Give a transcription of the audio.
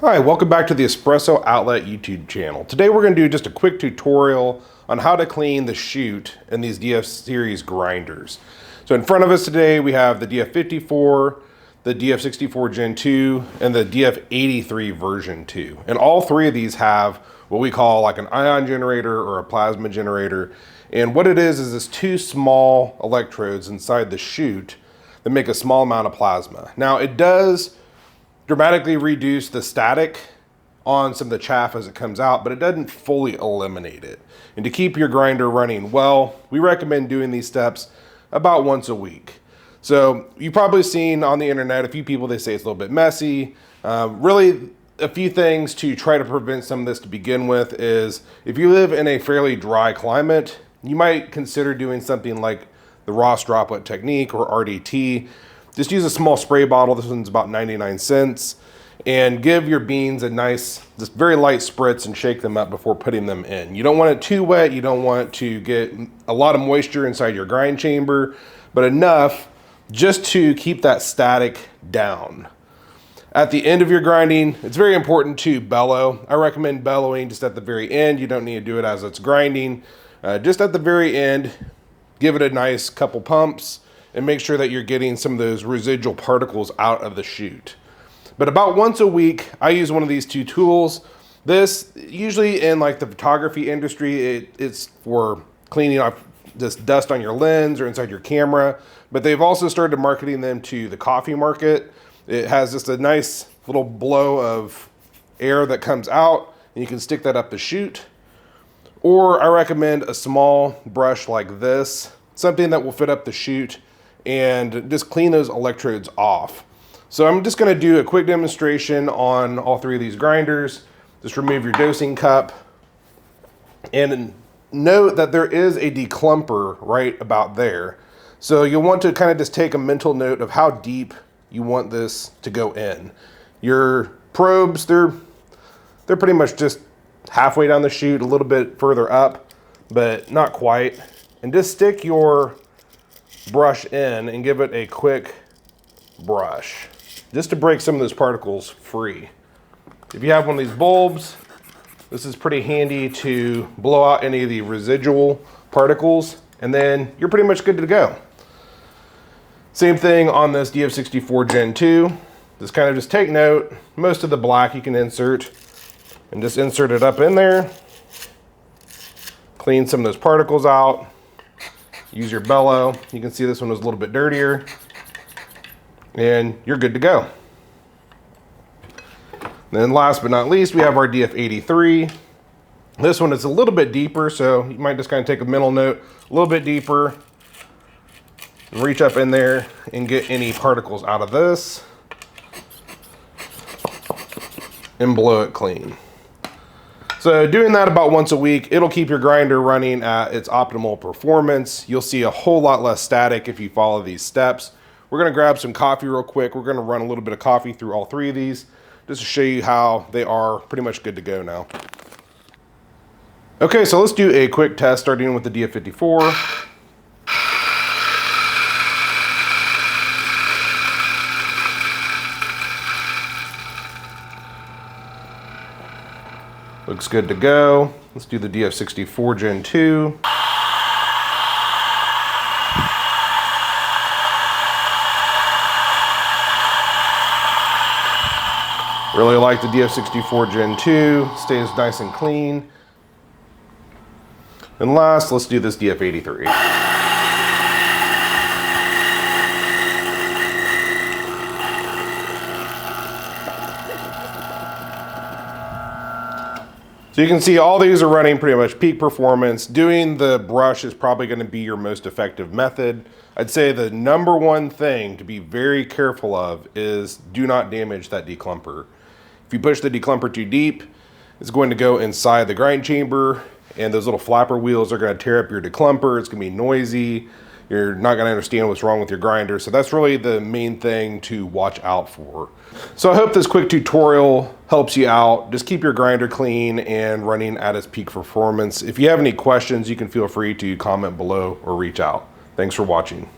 Hi, welcome back to the Espresso Outlet YouTube channel. Today we're going to do just a quick tutorial on how to clean the chute in these DF series grinders. So in front of us today we have the DF54, the DF64 Gen 2, and the DF83 version 2. And all three of these have what we call like an ion generator or a plasma generator. And what it is this two small electrodes inside the chute that make a small amount of plasma. Now it does dramatically reduce the static on some of the chaff as it comes out, but it doesn't fully eliminate it. And to keep your grinder running well, we recommend doing these steps about once a week. So you've probably seen on the internet a few people, they say it's a little bit messy. Really, a few things to try to prevent some of this to begin with is if you live in a fairly dry climate, you might consider doing something like the Ross droplet technique or RDT. Just use a small spray bottle. This one's about 99 cents. And give your beans a nice, just very light spritz and shake them up before putting them in. You don't want it too wet. You don't want to get a lot of moisture inside your grind chamber, but enough just to keep that static down. At the end of your grinding, it's very important to bellow. I recommend bellowing just at the very end. You don't need to do it as it's grinding. Just at the very end, give it a nice couple pumps and make sure that you're getting some of those residual particles out of the chute. But about once a week, I use one of these two tools. This, usually in like the photography industry, it's for cleaning off this dust on your lens or inside your camera, but they've also started marketing them to the coffee market. It has just a nice little blow of air that comes out, and you can stick that up the chute. Or I recommend a small brush like this, something that will fit up the chute and just clean those electrodes off. So I'm just gonna do a quick demonstration on all three of these grinders. Just remove your dosing cup and note that there is a declumper right about there. So you'll want to kind of just take a mental note of how deep you want this to go in. Your probes, they're pretty much just halfway down the chute, a little bit further up, but not quite. And just stick your brush in and give it a quick brush just to break some of those particles free. If you have one of these bulbs, this is pretty handy to blow out any of the residual particles, and then you're pretty much good to go. Same thing on this DF64 Gen 2. Just kind of just take note, most of the black you can insert and just insert it up in there. Clean some of those particles out. Use your bellow. You can see this one was a little bit dirtier. And you're good to go. Then last but not least, we have our DF83. This one is a little bit deeper, so you might just kind of take a mental note, a little bit deeper. And reach up in there and get any particles out of this. And blow it clean. So doing that about once a week, it'll keep your grinder running at its optimal performance. You'll see a whole lot less static if you follow these steps. We're gonna grab some coffee real quick. We're gonna run a little bit of coffee through all three of these just to show you how they are pretty much good to go now. Okay, so let's do a quick test starting with the DF54. Looks good to go. Let's do the DF64 Gen 2. Really like the DF64 Gen 2. Stays nice and clean. And last, let's do this DF83. So you can see all these are running pretty much peak performance. Doing the brush is probably going to be your most effective method. I'd say the number one thing to be very careful of is do not damage that declumper. If you push the declumper too deep, it's going to go inside the grind chamber, and those little flapper wheels are going to tear up your declumper. It's going to be noisy. You're not going to understand what's wrong with your grinder. So that's really the main thing to watch out for. So I hope this quick tutorial helps you out. Just keep your grinder clean and running at its peak performance. If you have any questions, you can feel free to comment below or reach out. Thanks for watching.